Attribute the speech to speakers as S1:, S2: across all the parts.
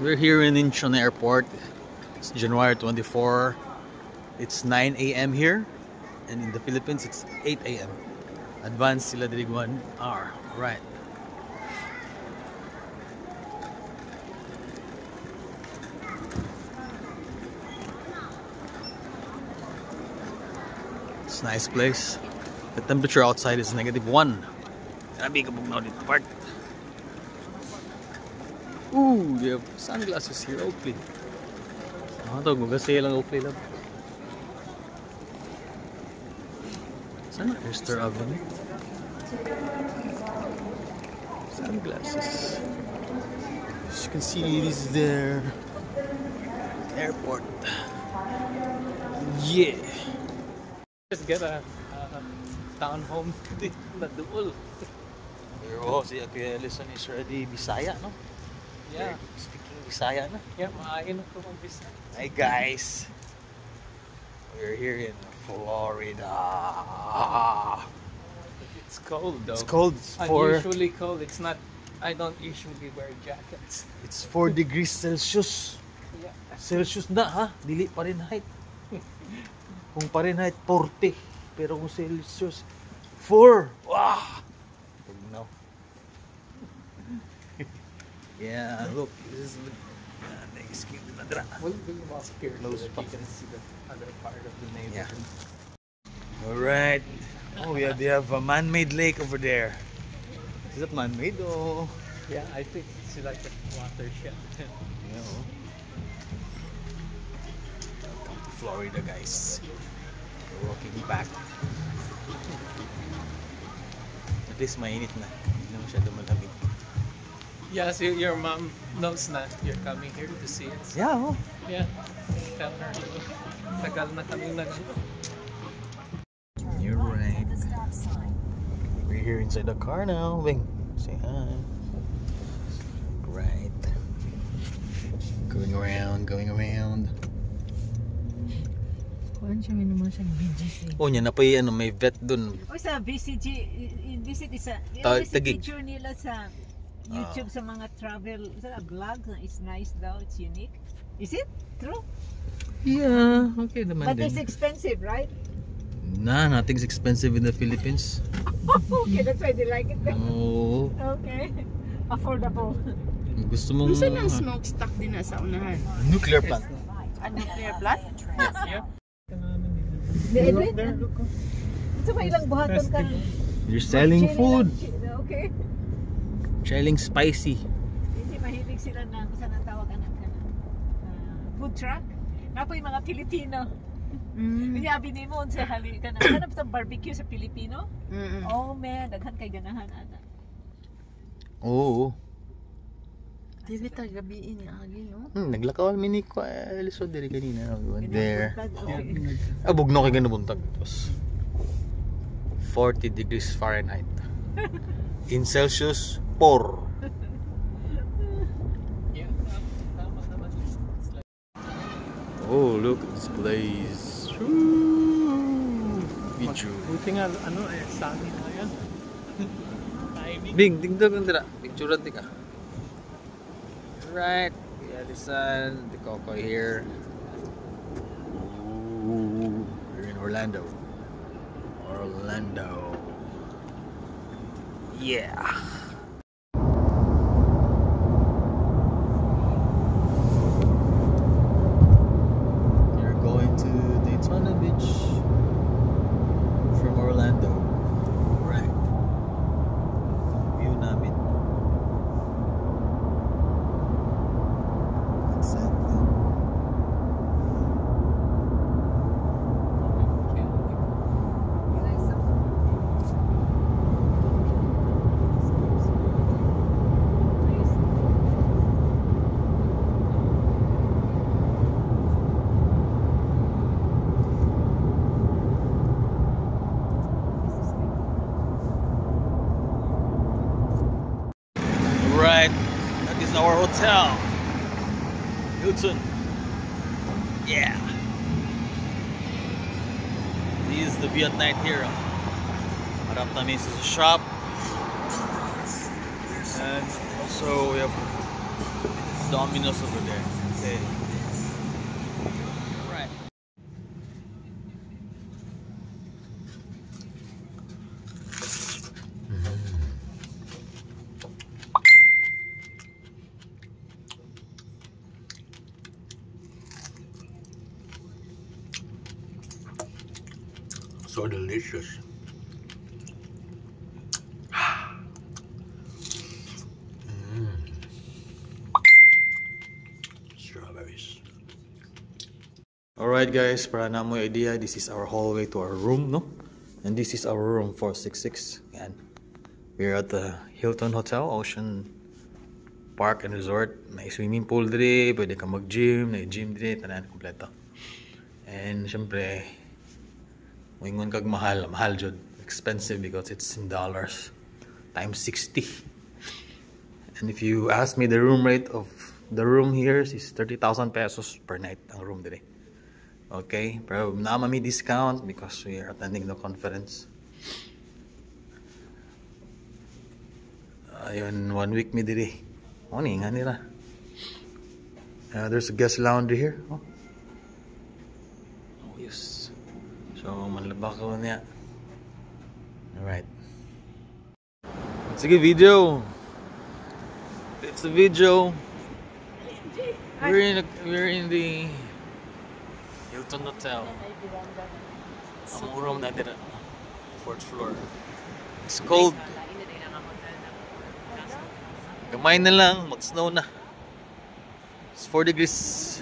S1: We're here in Incheon Airport. It's January 24. It's 9 a.m. here, and in the Philippines it's 8 a.m. Advance sila dirig 1 hour. Right. It's a nice place. The temperature outside is -1. Grabe kabog na dito park. Ooh, they have sunglasses here, Oakley. Ito, mag-sale ang Oakley lang. Saan ang Esther Avenue? Sunglasses. As you can see, it is there. Airport. Yeah.
S2: Just get a town home na duol.
S1: Oh, si Kuya Ellison is already Bisaya, no?
S2: Yeah.
S1: Speaking Bisaya na.
S2: Yeah, maayon ko ng Bisaya.
S1: Hi guys. We're here in Florida.
S2: It's cold though.
S1: It's cold. It's
S2: unusually cold. It's not. I don't usually wear jackets.
S1: It's 4 degrees Celsius.
S2: Yeah.
S1: Celsius na ha? Dili Fahrenheit. Kung Fahrenheit 40, pero kung Celsius 4. Wow. No. Yeah, look, this is the excuse me, Madra.
S2: We'll walk here so
S1: Close
S2: that
S1: pa.
S2: you can see the other part of the
S1: Yeah.
S2: neighborhood.
S1: All right. Oh yeah, they have a man-made lake over there. Is that man-made or?
S2: Yeah, I think it's like a watershed.
S1: Yeah. Welcome to Florida, guys. We're walking back. At least mainit na. Hindi na masyado malamig.
S2: Yes, your mom knows na you're coming here to see it.
S1: Yeah, oh.
S2: Yeah. Tell her. Tagal na kami nag.
S1: You're right. We're here inside the car now. Bing, say hi. Right. Going around, going around.
S3: Kuan siya, may naman siyang BGC.
S1: Oh, niya na pa yung may vet dun.
S3: O sa BCG, visit isa.
S1: Tagig.
S3: Picture nila sa YouTube sa mga travel, sa vlog, it's nice daw, it's unique. Is it true?
S1: Yeah, okay naman
S3: But
S1: din.
S3: it's expensive, right?
S1: Nah, nothing's expensive in the Philippines.
S3: Okay, that's why they like it.
S1: Oh,
S3: Okay. Affordable.
S1: gusto mong
S4: Gusto ng smokestack din na sa unahan.
S1: nuclear plant.
S4: A nuclear plant?
S2: Yeah.
S3: Ito ba ilang buhaton ka?
S1: You're selling food.
S3: Okay.
S1: Selling spicy.
S3: Hindi mahilig sila na kung saan ang tawag anak ka na. Food truck. Napo yung mga Pilipino. Kaya binimon sa hali ka na. Hanap sa barbecue sa Pilipino? Oh man, daghan kay ganahan ana.
S1: Oo.
S4: Dili ta gabiin ni agi no.
S1: Naglakaw mini ko Eliso diri kanina. We went there.
S3: Okay.
S1: Abugno kay ganubuntag. It was 40 degrees Fahrenheit. In Celsius, 4.
S2: Yeah. Tama naman. It's like
S1: Oh, look at this place. Video.
S2: buti nga sunny na yan. Timing.
S1: Bing, tingnan mo dira. Picturean ti ka. Right. Yeah, listen. The Coco here. Ooh, we're in Orlando. Orlando. Yeah. You're going to Daytona Beach from Orlando. Right. View namin. Exactly. Right, that is our hotel, Hilton. Yeah, this is the view at night here. Harap namin is a shop, and also we have Domino's over there. Okay. Alright.
S5: So delicious. Strawberries.
S1: Alright guys, para na mo yung idea, this is our hallway to our room, no? And this is our room 466. Yan. We're at the Hilton Hotel, Ocean Park and Resort. May swimming pool dire, pwede ka mag-gym, may gym dire, tanan kompleto. And syempre, moingon kag mahal, mahal jud. Expensive because it's in dollars times 60. And if you ask me, the room rate of the room here is 30,000 pesos per night ang room dire. Okay, pero naman may discount because we are attending the conference. Ayun, 1 week mi diri. Oh, nga nila. There's a guest lounge here. Oh, yes. So, manlaba ko niya. Alright. Sige, video. It's a video. We're in the Hilton Hotel. Ang room natin, 4th floor. It's cold. Gamay na lang, mag-snow na. It's 4 degrees.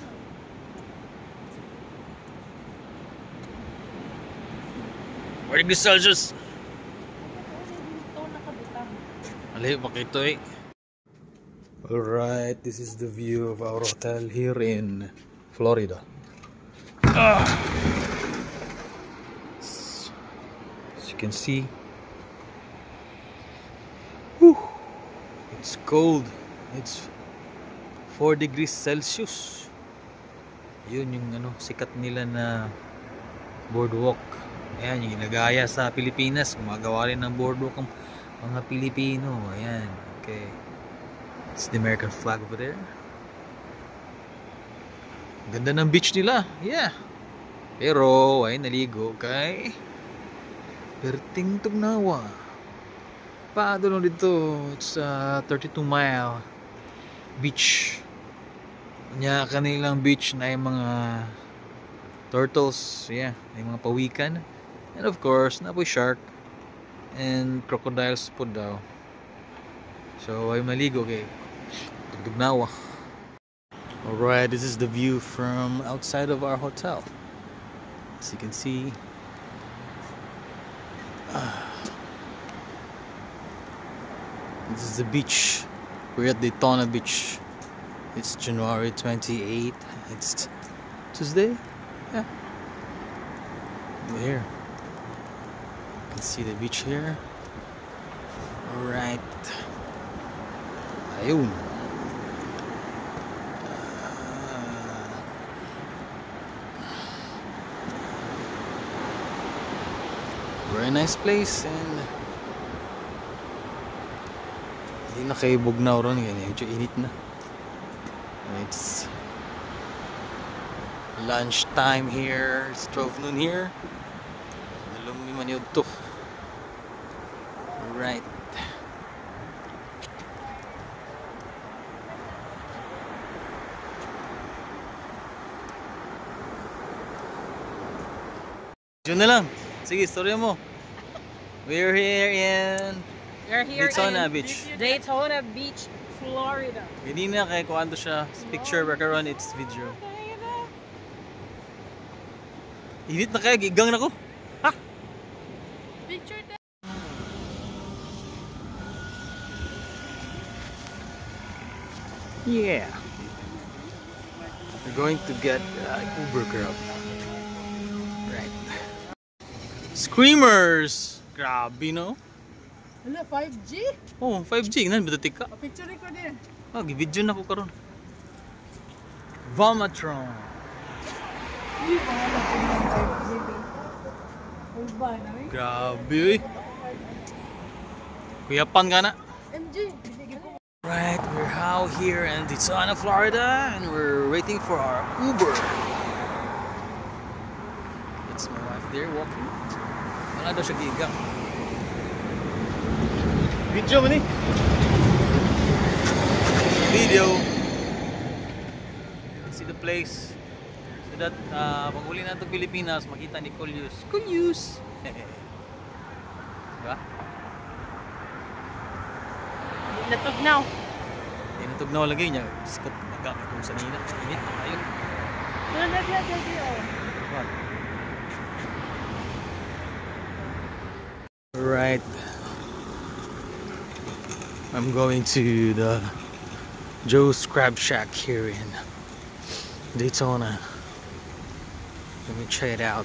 S1: Degrees Celsius. Alay, makito eh. Alright, this is the view of our hotel here in Florida. As you can see, whew, it's cold. It's 4 degrees Celsius. Yun yung sikat nila na boardwalk. Ayan, yung ginagaya sa Pilipinas. Gumagawa rin ng boardwalk ang mga Pilipino. Ayan, okay. It's the American flag over there. Ganda ng beach nila. Yeah. Pero ay naligo kay Perting Tugnawa. Paano lang dito? It's a 32-mile beach. Kanya kanilang beach na yung mga turtles. Yeah, yung mga pawikan. And of course, napoy shark and crocodiles po daw. So ay maligo kay Tugnawa. Alright, this is the view from outside of our hotel. As you can see, this is the beach. We're at Daytona Beach. It's January 28th. It's Tuesday. Yeah. Over here. You can see the beach here. Alright. Ayun. Very nice place and hindi na kayo bugnaw ron, medyo init na. It's lunch time here. It's 12 noon here. Nalumi man yun to. Alright. Yun na lang. Sige, storya mo. We're here in Daytona Beach.
S3: Daytona Beach, Florida.
S1: Hindi na kay kung ano siya picture background, it's video. Init na kaya, gigang na ko. Ha?
S3: Picture that.
S1: Yeah. We're going to get Uber Grab. Right. Screamers! Grabe, no?
S3: Hala, 5G?
S1: Oh, 5G. Nan, bitatik ka.
S3: Picture ko din.
S1: Oh, video na ko karon. Vomatron. Grabe, eh. Kuyapan ka na.
S3: MG.
S1: Right, we're out here in Daytona, Florida, and we're waiting for our Uber. That's my wife there walking. Wala daw siya giga. Video mo ni? Video. You can see the place. So that pag uli na itong Pilipinas, makita ni Kulyus. Kulyus! Diba?
S4: Natugnaw.
S1: Tinatugnaw lagi niya. Sikat magamit kung sa nina. Init na kayo. What? Right. I'm going to the Joe's Crab Shack here in Daytona. Let me check it out.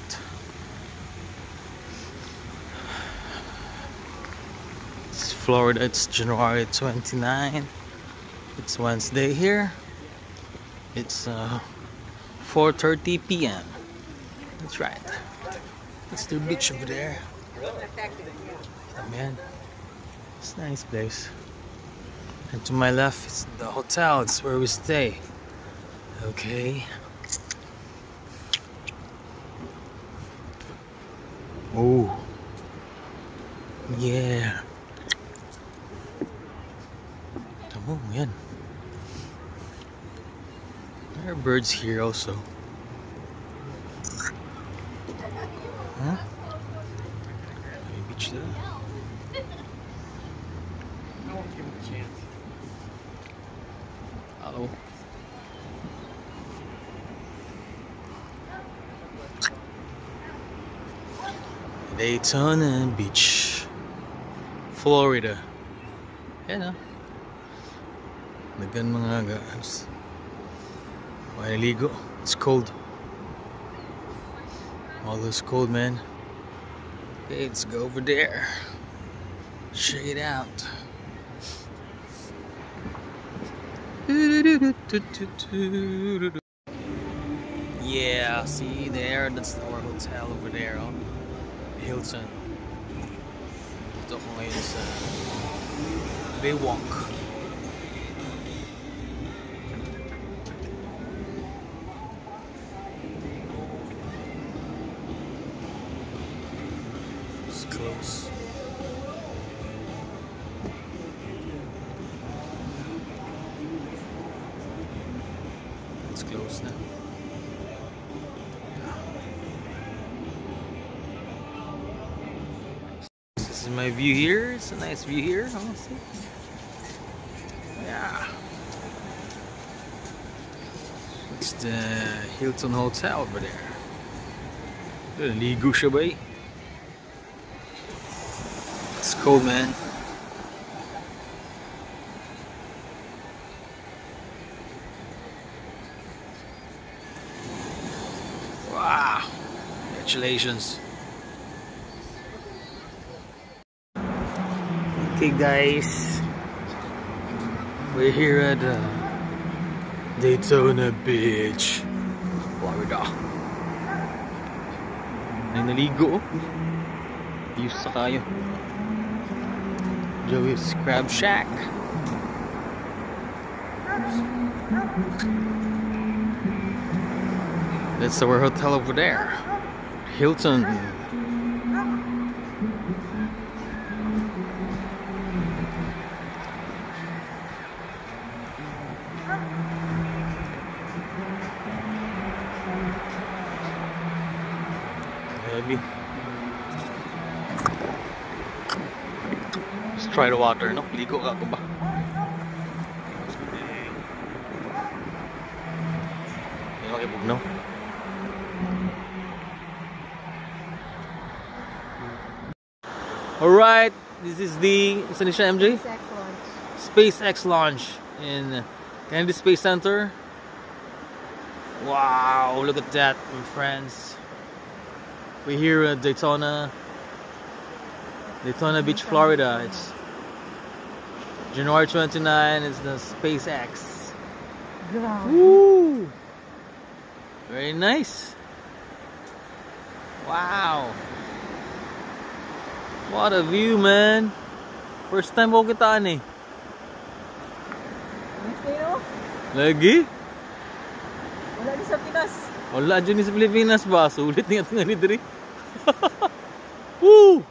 S1: It's Florida. It's January 29. It's Wednesday here. It's 4:30 p.m. That's right. That's the beach over there. Oh man, it's a nice place. And to my left is the hotel. It's where we stay. Okay. Oh. Yeah. Oh, man. There are birds here also. Huh? Beach there.
S2: I won't give him a chance.
S1: Uh-oh. Daytona Beach, Florida. Yan ah. Naggan mga guys. Maliligo. It's cold. All this cold, man. Okay, let's go over there. Check it out. Yeah, see there, that's our hotel over there, oh. Hilton. Ito ko ngayon sa Baywalk. It's close. It's close now. This is my view here. It's a nice view here, honestly. Yeah. It's the Hilton Hotel over there. Ligo siya ba eh? It's cold, man. Wow. Congratulations. Okay guys, we're here at Daytona Beach, Florida. May naligo. Views sa kayo. Joe's Crab Shack. That's our hotel over there, Hilton. Heavy. Let's try the water, no? Ligo ka ba? Hindi makibugnaw. Alright, this is the MJ? SpaceX launch in Kennedy Space Center. Wow, look at that, my friends. We're here at Daytona Beach, Florida. It's January 29. It's the SpaceX. Woo! Very nice. Wow. What a view, man. First time ko kitaan eh. Lagi?
S3: Wala din sa Pinas.
S1: Wala dyan sa Pilipinas ba? Sulit nga nga ni Diri. Woo!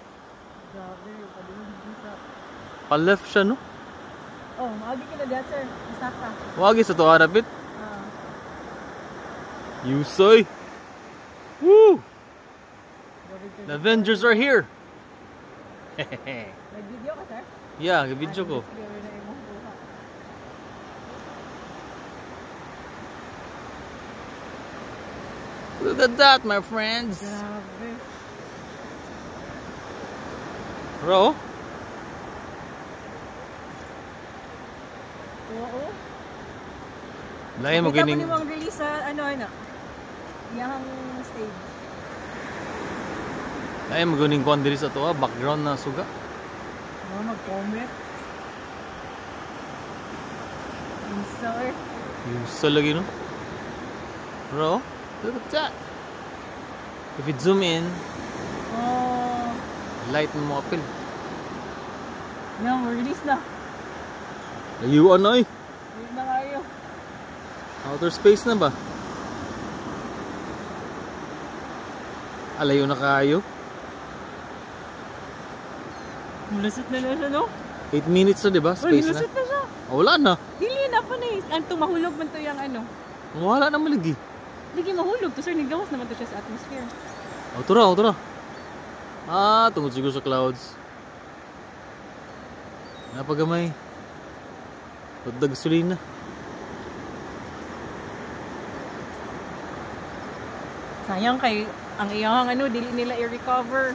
S3: Grabe, padulong dito.
S1: Pa-left siya, no?
S3: Oh, maagi ka na diyan, sir. Isa ka.
S1: Wagi sa to harapit.
S3: Ah.
S1: Yusoy! Woo!
S3: Grabe ka.
S1: The Avengers are here!
S3: Nag-video ka, sir?
S1: Yeah, video ko.
S3: Sige, na imong buha.
S1: Look at that, my friends!
S3: Grabe.
S1: Bro?
S3: Oo.
S1: Lagi mo
S3: Kita
S1: gining...
S3: mo nimang release sa ano. Iyang stage.
S1: Lagi mo gining kuhan diri sa to, background na suga.
S3: Mag-comment. Sir.
S1: Yusa lagi, no? Bro, look at that! If you zoom in,
S3: Oh.
S1: light mo apil.
S3: Yan, release na.
S1: Layuan na eh!
S3: Release na kayo.
S1: Outer space na ba? Alayo na kayo.
S3: Mulasot na siya, no?
S1: 8 minutes na, diba? Space na.
S3: Mulasot na siya.
S1: Oh, wala na.
S3: Dili na pa na eh. Anto mahulog man to yung ano.
S1: Wala na maligi.
S3: Lagi mahulog to, sir. Nigawas naman to siya sa atmosphere.
S1: Oh, tura, oh, tura. Ah, tungkol siguro sa clouds. Napagamay. Pagdag gasolina.
S3: Sayang kay ang iyang ano, dili nila i-recover.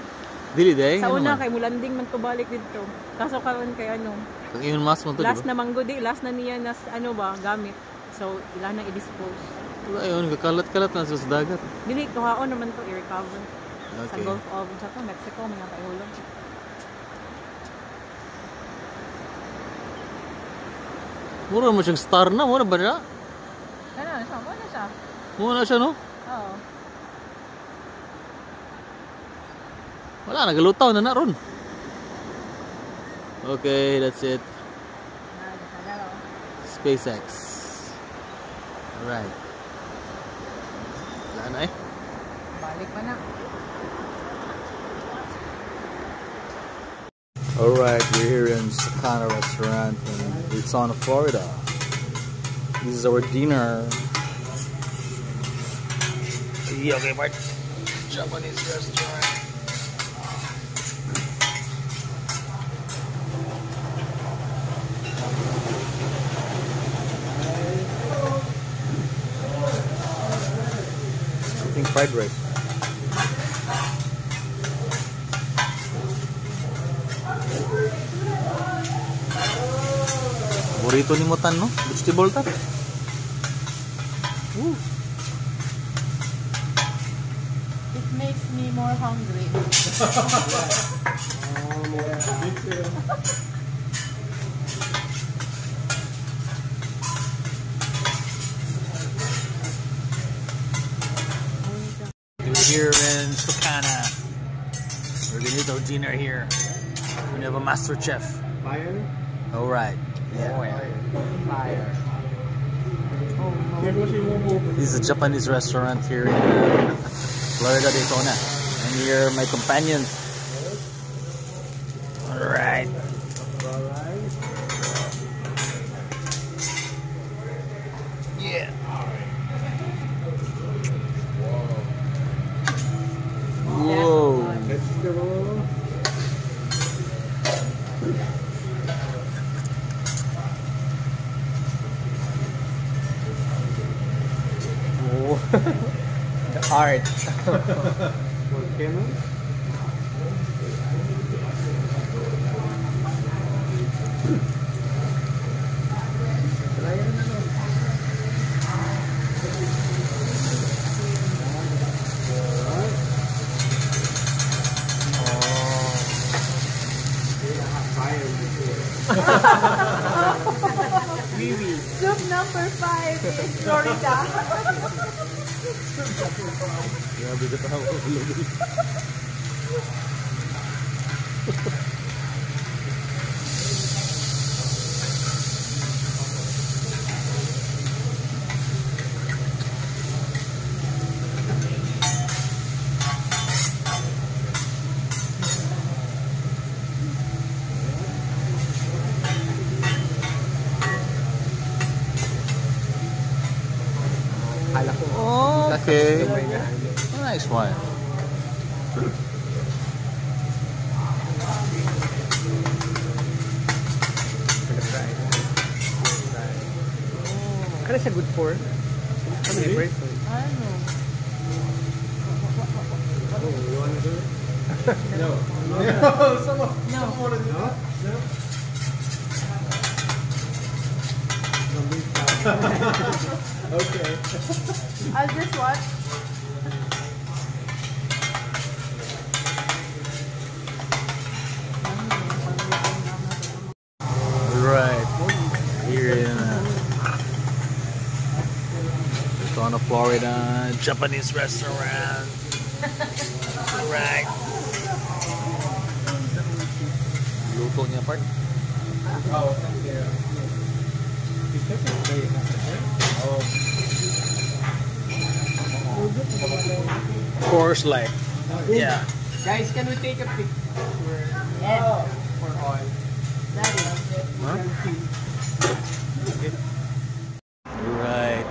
S1: Dili, day.
S3: Sa
S1: Ano
S3: una
S1: man?
S3: kay mulanding man to balik dito. Kaso karon kay ano,
S1: Kang Elon Musk man to,
S3: last
S1: diba?
S3: na manggo di, last na niya nas ano ba gamit. So ila na i-dispose.
S1: Wala yun, kakalat-kalat na sa dagat.
S3: Dili kuhaon naman to i-recover. Sa
S1: Okay.
S3: Gulf of Mexico may nga paihulog.
S1: Mura mo siyang star na, mura ba siya?
S3: Ano siya? Ano siya?
S1: Mura na siya, no?
S3: Oo.
S1: Wala, nagalutaw na ron. Okay, that's it. SpaceX. Alright. Wala na eh.
S3: Balik pa na.
S1: Alright, we're here in Sakana restaurant in Daytona, Florida. This is our dinner. Yeah, okay, Bart. Japanese restaurant. I think fried rice. Burrito ni Mutan, no? Vegetable ta.
S3: It makes me more hungry.
S1: We're here in Sakana. We're gonna eat our dinner here. We have a master chef.
S2: Fire?
S1: Alright. Yeah.
S2: Fire.
S1: This is a Japanese restaurant here in Florida, Daytona. And here are my companions. Alright. Yeah. Whoa.
S2: Vegetable. The art. Volcano.
S3: Soup number 5 in Florida.
S1: Grabe ka tawa. Nice one.
S2: Kaya siya good for? How many breaks?
S4: I don't know.
S2: You want to do it? No. Someone want to do that? No? Okay.
S4: I'll just watch.
S1: Right here in Daytona, Florida, Japanese restaurant. Right. Luto niya part.
S2: Oh, yeah.
S1: Course like, yeah.
S2: Guys, can we take a picture?
S4: Yes.
S2: For all.
S4: Daddy.
S1: Huh? Right.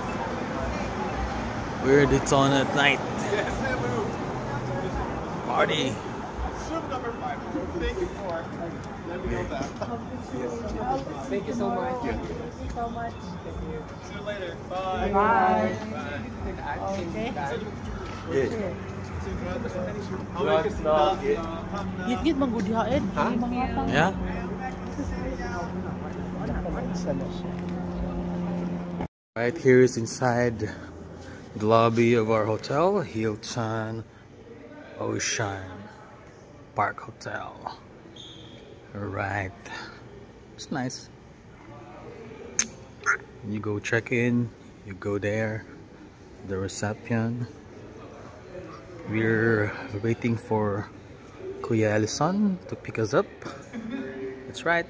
S1: We're in Daytona at night. Party.
S2: Soup number 5. Thank you for. Let me know that. Thank you so much.
S4: Thank you so much.
S2: See you later. Bye.
S4: Bye.
S1: Yeah.
S4: Git-git manggudyain.
S2: Ha?
S1: Yeah? Right here is inside the lobby of our hotel, Hilton Ocean Park Hotel. Alright. It's nice. You go check in, you go there, the reception. We're waiting for Kuya Alison to pick us up. That's right.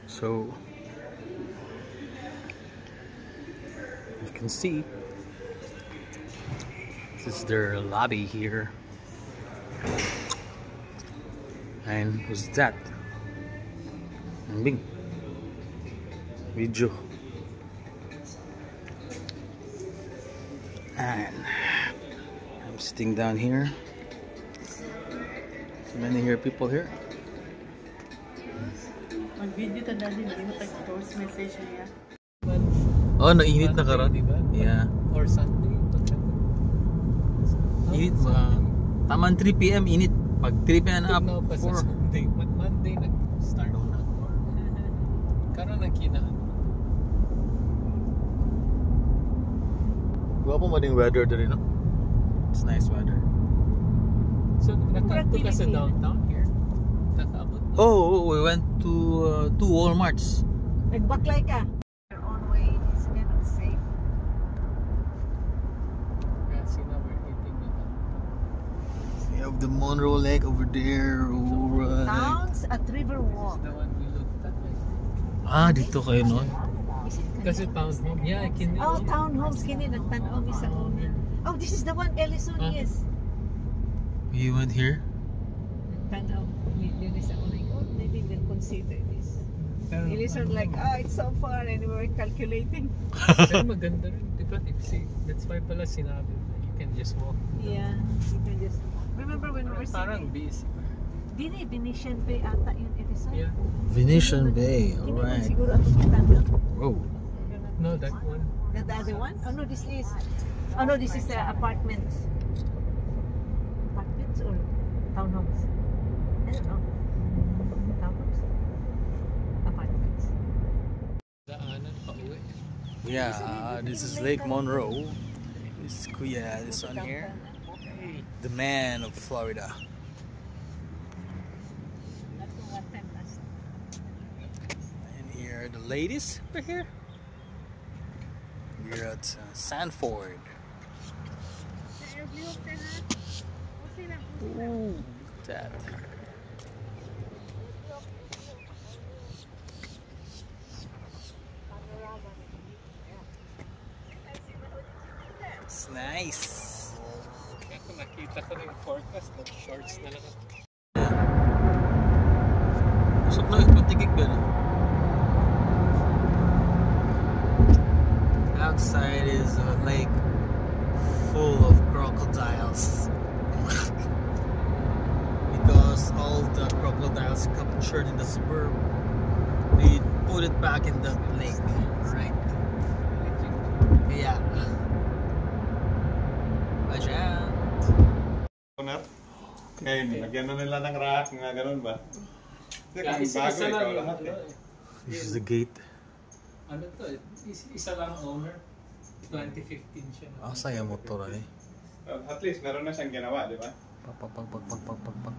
S1: So you can see this is their lobby here. And who's that? Bing video. And I'm sitting down here. So many here people here.
S4: Mag-video ka daddy, hindi mo text message niya.
S1: Oh, nainit na karon.
S2: Diba?
S1: Yeah.
S2: Or Sunday.
S1: Init ba? Taman 3 PM init. Pag 3 PM na up,
S2: No, pa sa
S1: 4.
S2: Sunday. Monday nag-start na. Karon na kinaan.
S1: Gwapo mo ding weather dito, no? It's nice weather.
S2: So, nakato ka sa downtown here? Nakaabot na?
S1: Oh, we went to 2 Walmarts.
S3: Nagbaklay ka. Your own way is kind of safe.
S2: Kasi na we're hitting the downtown.
S1: We have the Monroe Lake over there. Alright.
S3: Towns at Riverwalk.
S2: The one we looked at.
S1: Ah, dito kayo no?
S3: Is it
S2: Kasi townhome. Yeah, I can.
S3: Oh, townhomes kini nagtan-aw mi sa una. Oh, this is the one Ellison, yes.
S1: You went here?
S3: Nagtan-aw mi yun sa una. Oh, maybe we'll consider this. Ellison like, oh, it's so far and we're calculating.
S2: Kasi maganda rin. Diba? That's why pala sinabi na you can just walk.
S3: Yeah, you can just remember when we were
S2: Parang
S3: sitting.
S2: busy.
S3: Dini Venetian Bay ata yung Ellison.
S2: Yeah.
S1: Venetian Bay,
S3: Hindi man
S1: alright.
S3: siguro ako kitanda.
S1: Whoa.
S2: No, that one.
S3: The other one? Oh no, this is. Oh no, this is the apartments. Apartments or townhomes? I don't know. Townhomes? Apartments.
S2: Daanan pa uwi.
S1: Yeah, this is Lake Monroe. This is Kuya Alison here. The man of Florida.
S3: Not to what time last.
S1: And here are the ladies over here. We're at Sanford. Ooh, look at that. It's nice.
S2: Ako nakita ko na yung forecast. Shorts na lang ako.
S1: Usap na ito, tigig ba na?
S2: Out
S1: outside is a lake full of crocodiles. Because all the crocodiles captured in the suburb, they put it back in the lake, right? Yeah. Watch out.
S2: Ngayon, lagyan na nila ng rahat, nga ganun ba? Kasi kung bago, ikaw lahat eh.
S1: This is the gate.
S5: Ano to eh? Isa lang owner. 2015 siya.
S1: Saya motor eh.
S2: At least, meron na siyang ginawa, di ba?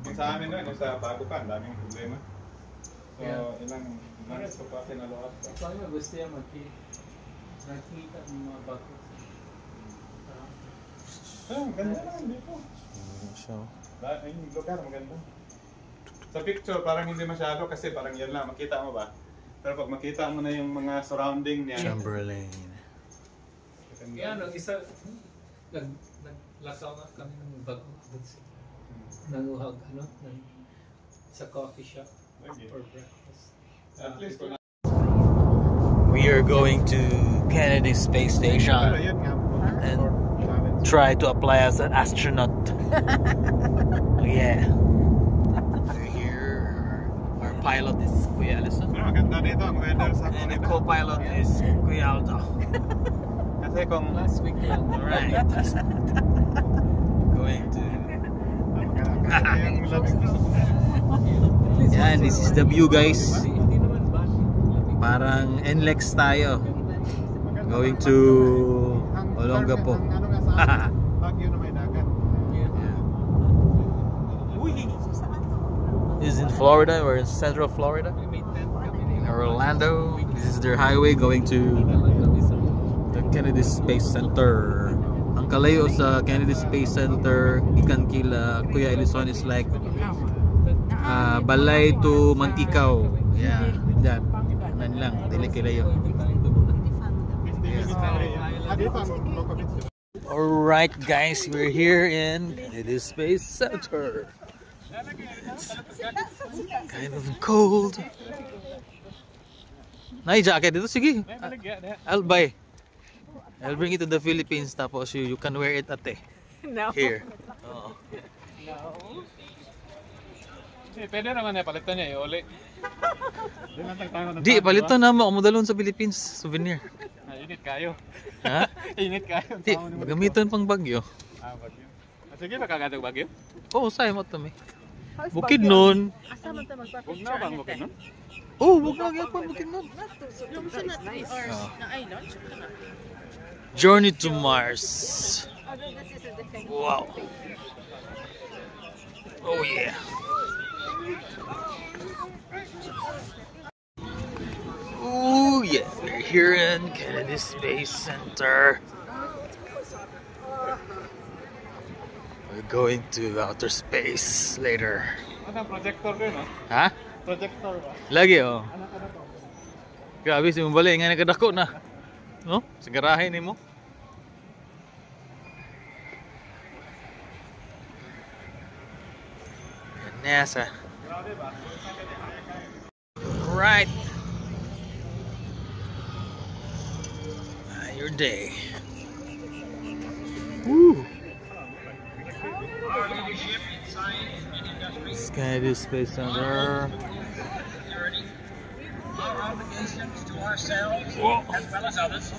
S2: Yung sa amin nun, yung sa bago pa, ang daming problema. So, ilang months ko pa kinaluhat pa.
S5: Sabi mo, gusto niya nakikita ng mga bago.
S2: Ganda naman dito.
S1: So,
S2: Yung lugar, maganda. Sa picture, parang hindi masyado kasi parang yan lang, makita mo ba? Pero pag makita mo na yung mga surrounding niya.
S1: Chamberlain.
S5: Kaya nung isa, naglakaw na kami ng bago. Nanguhag, sa coffee shop for breakfast.
S2: At least,
S1: We are going to Kennedy Space Station
S2: pero yun nga.
S1: and try to apply as an astronaut. Yeah. We're here. Our pilot is Kuya Alison.
S2: Pero maganda dito ang weather sa
S1: And the
S2: Florida.
S1: co-pilot is Kuya Aldo.
S2: Kasi kung
S5: Last week lang.
S1: Alright. Going to...
S2: yung lamig na.
S1: Yeah, and this is the view, guys.
S5: Hindi naman ba?
S1: Parang NLEX tayo. Going to Olongapo.
S2: Baguio na may dagat.
S1: This is in Florida. We're in Central Florida. In Orlando. This is their highway going to the Kennedy Space Center. Ang kalayo sa Kennedy Space Center ikan kila Kuya Elison is like Balay to Mantikau. Yeah, that. Nan lang, dili kilayo. Alright guys, we're here in Kennedy Space Center. It's kind of cold. Nay jacket dito, sige. I'll buy. I'll bring it to the Philippines tapos you can wear it ate.
S3: No.
S1: Here. Oo.
S2: Pwede naman na palitan niya, uli.
S1: Di, palito na mo. Kumudalon sa Philippines. Souvenir.
S2: Init kayo.
S1: Ha?
S2: Init kayo.
S1: Di, magamitan pang Bagyo.
S2: Bagyo. Sige, makagatag Bagyo?
S1: Oo, sayo mo ito may. Bukid nun.
S4: Asa man ta
S2: Huwag na bang bukid nun?
S1: Oo, huwag na gyapon bukid nun.
S4: Yung sa na 3 hours na island, tsaka na.
S1: Journey to Mars. Wow. Oh yeah. Oh yeah, we're here in Kennedy Space Center. We're going to outer space later.
S2: Ano, projector ko yun,
S1: Ha?
S2: Projector ba?
S1: Lagi oh. Grabe si Mumbalay nga nakadako na. No? Sa garahe ni mo. NASA. Right. Your day. Woo. Kennedy Space Center.
S6: Our obligations to ourselves as well as others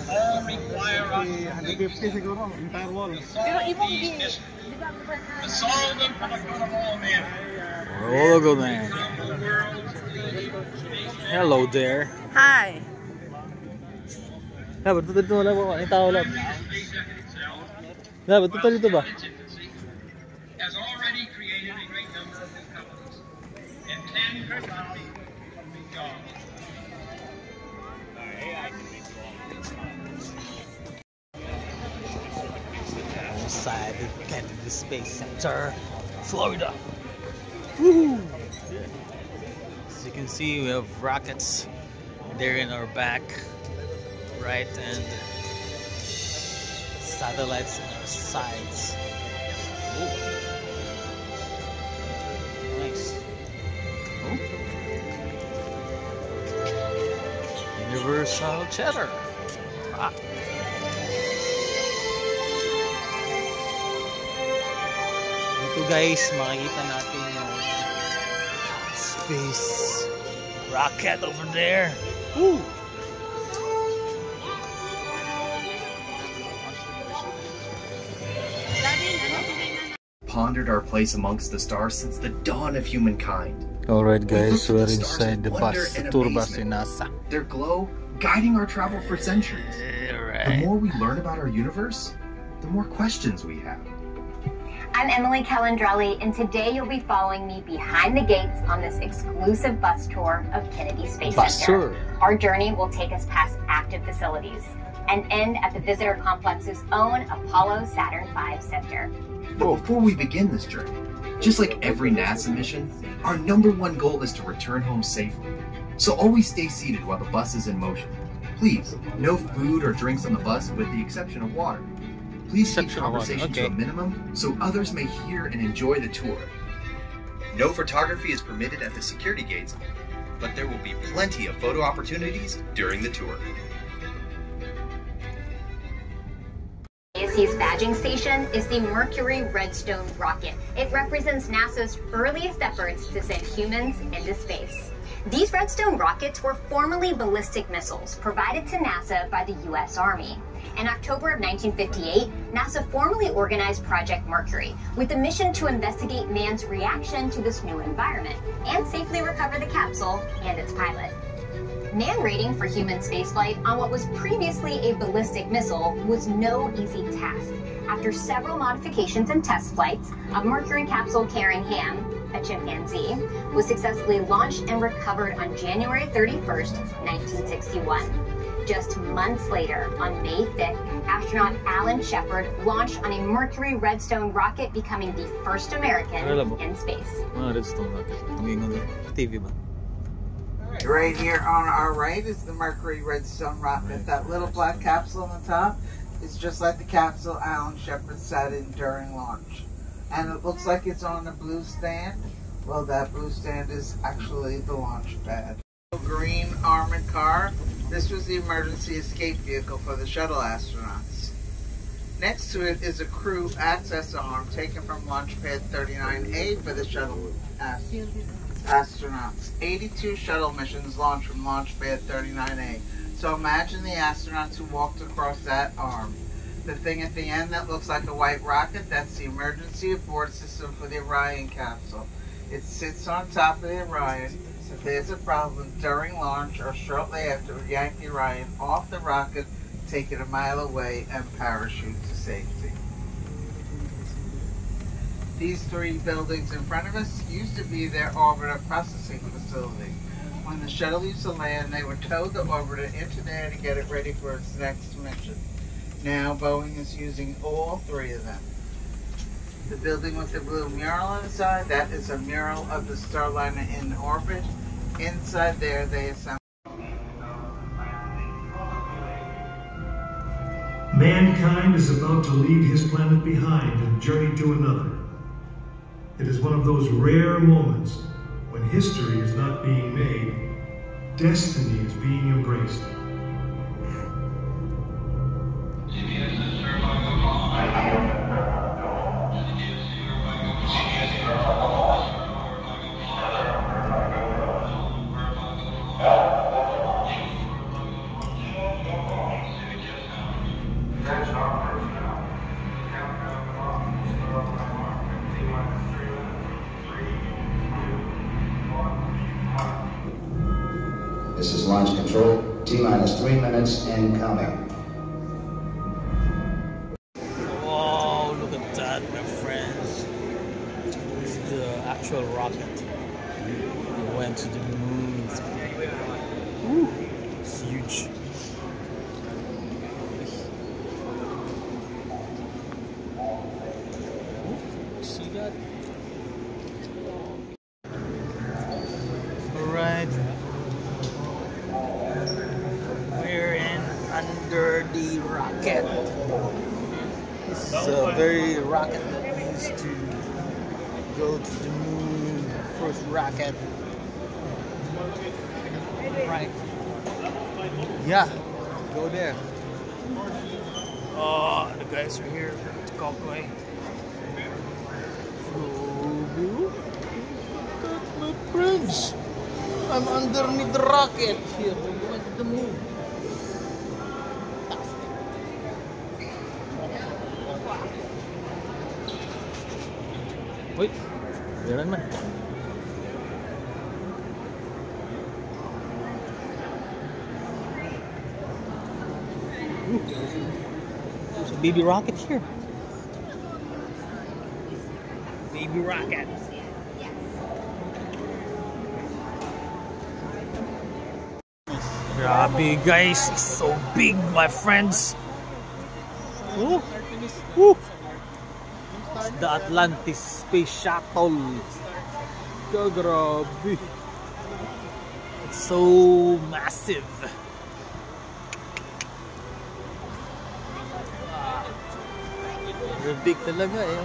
S6: all require us to
S2: siguro, entire wall.
S6: solve these mysteries, to solve them for the good of all men.
S1: Oh, good man.
S6: From the world's leading
S1: Hello there.
S4: Hi.
S1: Dapat tutuloy dito wala ba? Ang tao lang. Dapat tutuloy dito ba?
S6: has already created a great number of new companies and 10 personality jobs.
S1: Inside the Kennedy Space Center, Florida. Woo! As you can see, we have rockets there in our back, right, and satellites on our sides. Ooh. Nice. Oh. Universal Cheddar. rock. Ito guys, makikita natin yung space rocket over there. Woo!
S7: Pondered our place amongst the stars since the dawn of humankind.
S1: Alright guys, we're
S7: The stars
S1: inside the
S7: with wonder
S1: bus, the
S7: and
S1: tour bus in
S7: amazement.
S1: NASA.
S7: Their glow guiding our travel for centuries. The more we learn about our universe, the more questions we have.
S8: I'm Emily Calandrelli, and today you'll be following me behind the gates on this exclusive bus tour of Kennedy Space Center. Our journey will take us past active facilities and end at the visitor complex's own Apollo Saturn V Center.
S7: But before we begin this journey, just like every NASA mission, our #1 goal is to return home safely. So always stay seated while the bus is in motion. Please, no food or drinks on the bus with the exception of water. Please keep conversation to a minimum so others may hear and enjoy the tour. No photography is permitted at the security gates, but there will be plenty of photo opportunities during the tour.
S8: JSC's badging station is the Mercury Redstone rocket. It represents NASA's earliest efforts to send humans into space. These Redstone rockets were formerly ballistic missiles provided to NASA by the U.S. Army. In October of 1958, NASA formally organized Project Mercury with the mission to investigate man's reaction to this new environment and safely recover the capsule and its pilot. Man rating for human spaceflight on what was previously a ballistic missile was no easy task. After several modifications and test flights, a Mercury capsule carrying Ham, a chimpanzee, was successfully launched and recovered on January 31st, 1961. Just months later, on May 5th, astronaut Alan Shepard launched on a Mercury Redstone rocket, becoming the first American in space.
S1: Redstone rocket. TV ba?
S9: Right here on our right is the Mercury Redstone rocket. That little black capsule on the top is just like the capsule Alan Shepard sat in during launch. And it looks like it's on a blue stand. Well, that blue stand is actually the launch pad. Green armored car. This was the emergency escape vehicle for the shuttle astronauts. Next to it is a crew access arm taken from Launch Pad 39A for the shuttle astronauts. 82 shuttle missions launched from Launch Pad 39A. So imagine the astronauts who walked across that arm. The thing at the end that looks like a white rocket, that's the emergency abort system for the Orion capsule. It sits on top of the Orion. If there's a problem during launch or shortly after, yank the Orion off the rocket, take it a mile away, and parachute to safety. These three buildings in front of us used to be their orbiter processing facility. When the shuttle used to land, they would tow the orbiter into there to get it ready for its next mission. Now Boeing is using all three of them. The building with the blue mural inside, that is a mural of the Starliner in orbit. Inside there, they assemble.
S10: Mankind is about to leave his planet behind and journey to another. It is one of those rare moments when history is not being made, destiny is being embraced.
S11: This is launch control. T-minus 3 minutes and counting.
S1: Whoa, look at that, my friends. This is the actual rocket. We went to the moon. Ooh, it's huge. See that? Alright. We're in under the rocket. This is a very rocket that used to go to the moon. First rocket. Right. Yeah, go there. Oh, the guys are here. It's Cockaway. My friends, I'm underneath the rocket here. I'm going to the moon. Wait, meron man. There's a baby rocket here. Baby rocket. Grabe guys, it's so big my friends. Ooh. Ooh. It's the Atlantis Space Shuttle. Grabe. It's so massive. Very big talaga eh.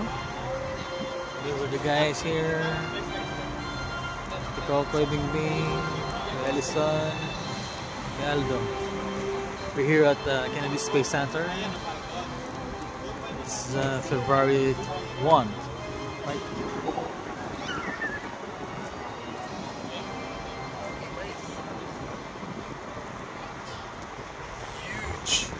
S1: These are the guys here. The Cocoy Bingbing, Ellison, Aldo. We're here at the Kennedy Space Center. It's February 1. Right? Huge.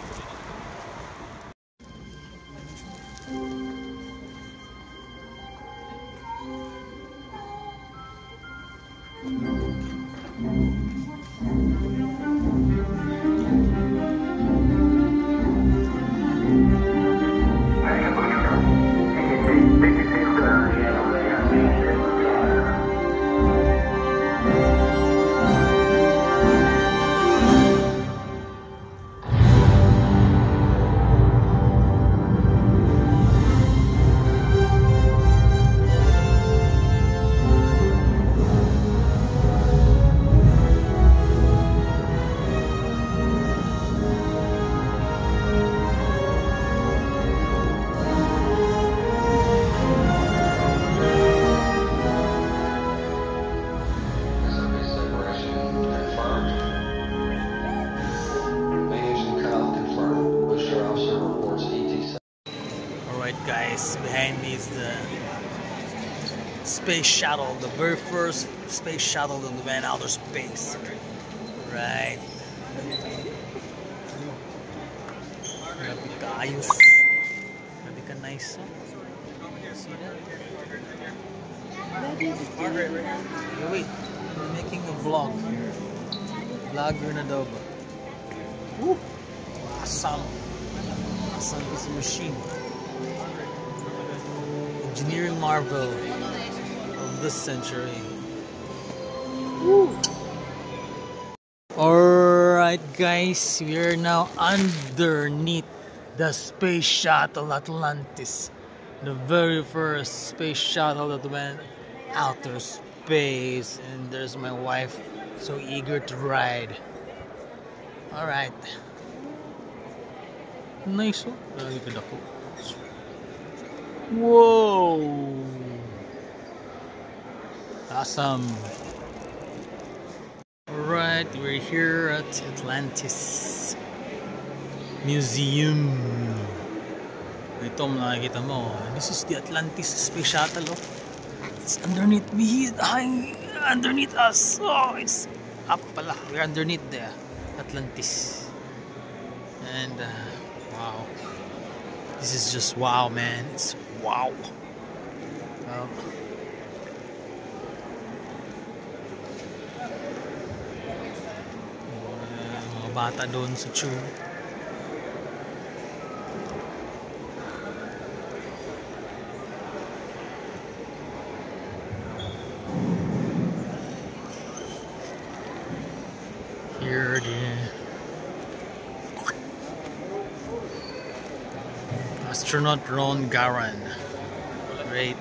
S1: Guys, behind me is the space shuttle, the very first space shuttle that went outer space. Right. Grabe ka ayos. Grabe ka nice. See that? Wait, I'm making a vlog here. Vlogger na daw ba? Woo! Awesome. Awesome piece of machine. Engineering marvel of this century. Woo. Alright guys, we are now underneath the space shuttle Atlantis. The very first space shuttle that went outer space. And there's my wife, so eager to ride. Alright. Nice oh. Whoa! Awesome. Alright, we're here at Atlantis Museum. Ito nakikita mo. This is the Atlantis Space Shuttle. Oh. It's underneath me. Underneath us. Oh, it's up pala. We're underneath the Atlantis. And wow. This is just wow, man. It's wow. Mga bata doon sa tube. Here it is. Astronaut Ron Garan. Great.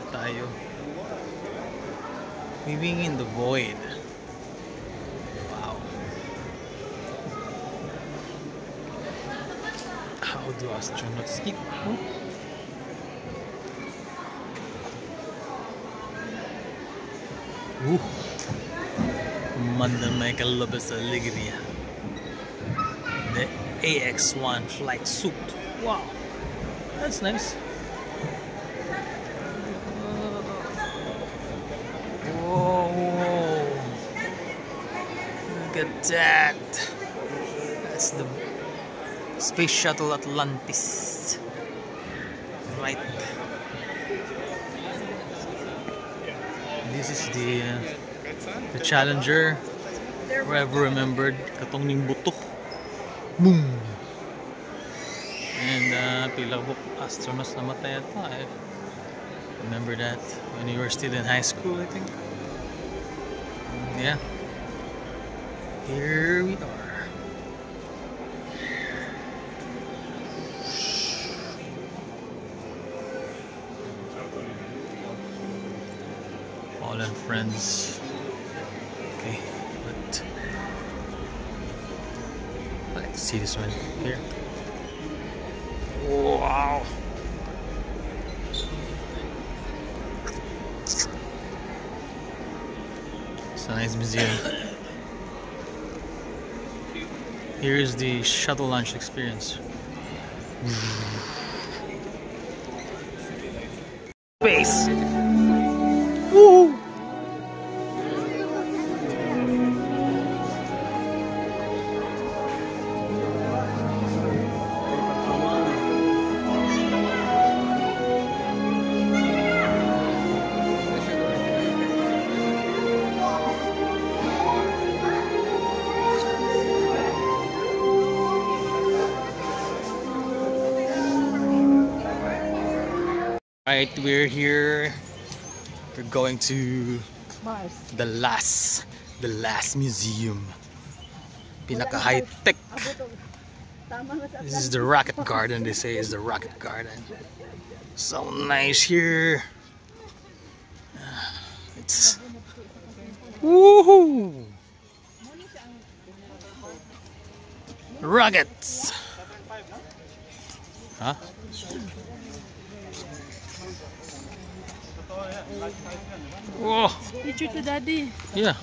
S1: Tayo. Living in the void. Wow. How do astronauts eat? Kumanda may kalabas sa alegria. Hindi. AX-1 flight suit. Wow, that's nice. Whoa, look at that. That's the Space Shuttle Atlantis. Right. This is the Challenger, forever remembered. Katong ning butok. Boom. And pila ko astronauts namatay ata. I remember that when you were still in high school, I think. Yeah. Here we are. All and friends. Okay, but I like to see this one here. Wow. It's a nice museum. Here is the shuttle launch experience. Space. Woo! Right, we're here. We're going to
S3: Mars.
S1: the last museum. Pinaka high tech. This is the rocket garden. They say is the rocket garden. So nice here. It's woohoo! Rockets. Huh? Whoa.
S4: Picture to daddy.
S1: Yeah.